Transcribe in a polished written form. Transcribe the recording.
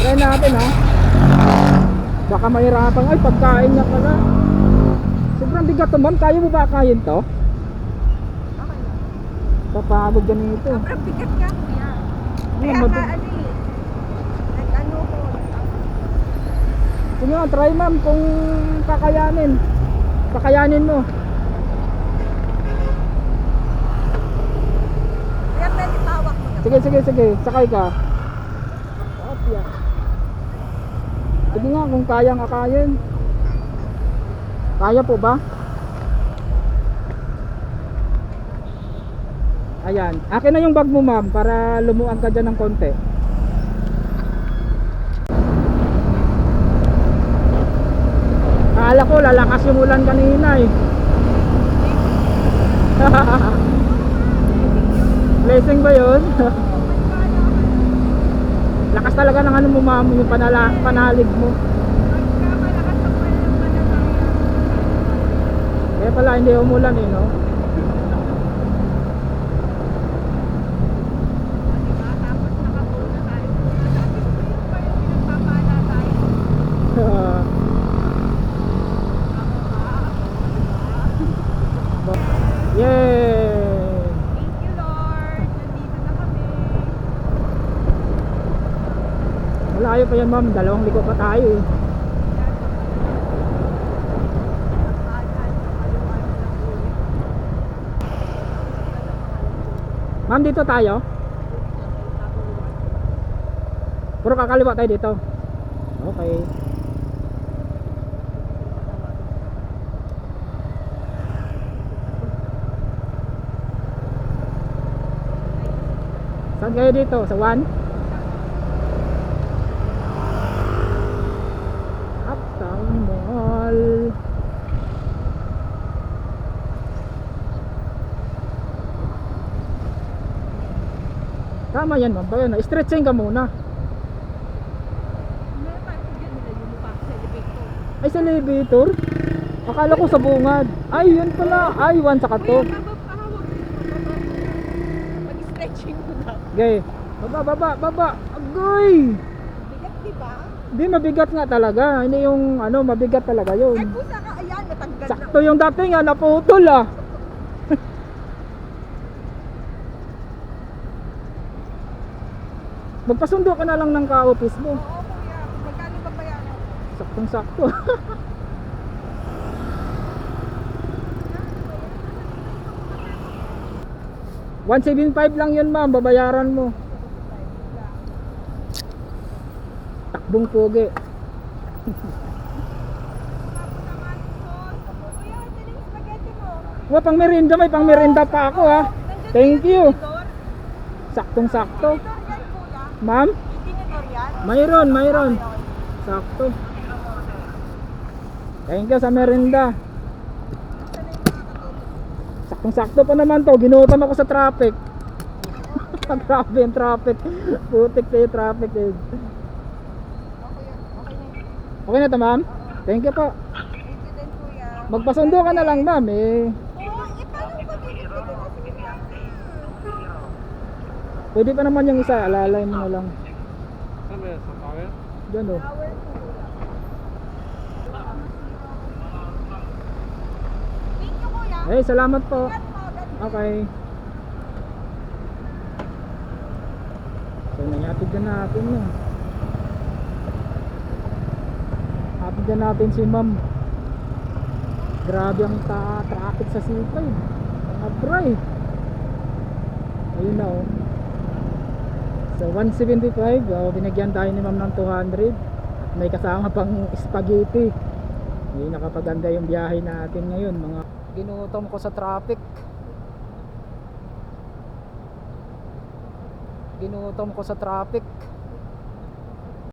Try natin ha. Baka mahirapan. Ay, pagkain niya pala. Sobrang bigat to ma'am. Kaya mo ba kain to? Okay lang. Papagod ganito. Sobrang bigat nga kuya. Kaya Ma'am, nga ano eh. Nag-ano ko. Sige nga, try ma'am kung kakayanin. Kakayanin mo. Kaya pwede pawak mo na. Sige. Sakay ka. Opya. Sige nga kung kayang akayin. Kaya po ba? Ayan. Akin na yung bag mo ma'am para lumuan ka dyan ng konti. Akala ko lalakas yung ulan kanina eh. Blessing ba yun? Lakas talaga ng ano mo ma'am, yung panalig mo. Kaya pala hindi umulan eh no? Yay! Thank you Lord. Nandito na kami. Malayo pa yan ma'am, 2 liko pa tayo eh. Ma'am, dito tayo? Puro kakaliwa tayo dito. Okay. Saan kayo dito? Sa 1? Uptown Mall. Tama yan ma'am. Bayan, stretching ka muna. Ay sa elevator? Akala ko sa bungad. Ay yun pala. Ay 1 saka 2. Mag-stretching mo na. Okay. Baba. Agoy! Bigat diba? Hindi mabigat nga talaga. Hindi yung ano, mabigat talaga Ay yun. pusa ka. Ayan, natanggal na. Sakto yung dating nga, naputol ah. Magpasundo ka na lang ng ka-office mo. Oo kuya. Magkano ba bayaran? Saktong sakto. 175 lang yun ma'am, babayaran mo. Takbong pogi. Kuya, ito yung spaghetti mo. Pang merienda, may pang merienda pa ako ha. Thank you. Saktong sakto. Tinidor yan kuya. Ma'am, Tinidor yan. mayroon. Sakto. Thank you sa merienda. Saktong sakto pa naman to. Ginutom ako sa traffic. Grabe yung traffic. Putik na yung traffic eh. Okay na to ma'am? Thank you po. Thank you din kuya. Magpasundo ka na lang ma'am eh. Oo, paano ba binibigyan? Pwede pa naman yung isa. Alalay mo na lang. Diyan oh. Power kuya. Thank you kuya. Eh, salamat po. Ingat po, God bless. Okay. So, nangyatid na natin yun. Hatid na natin si ma'am. Grabe ang traffic sa sipay. Abray. Ayun na oh. So 175, binigyan tayo ni ma'am ng 200. At may kasama pang spaghetti. Hindi nakapaganda yung biyahe natin ngayon. Mga ginutom ko sa traffic. Ginutom ko sa traffic.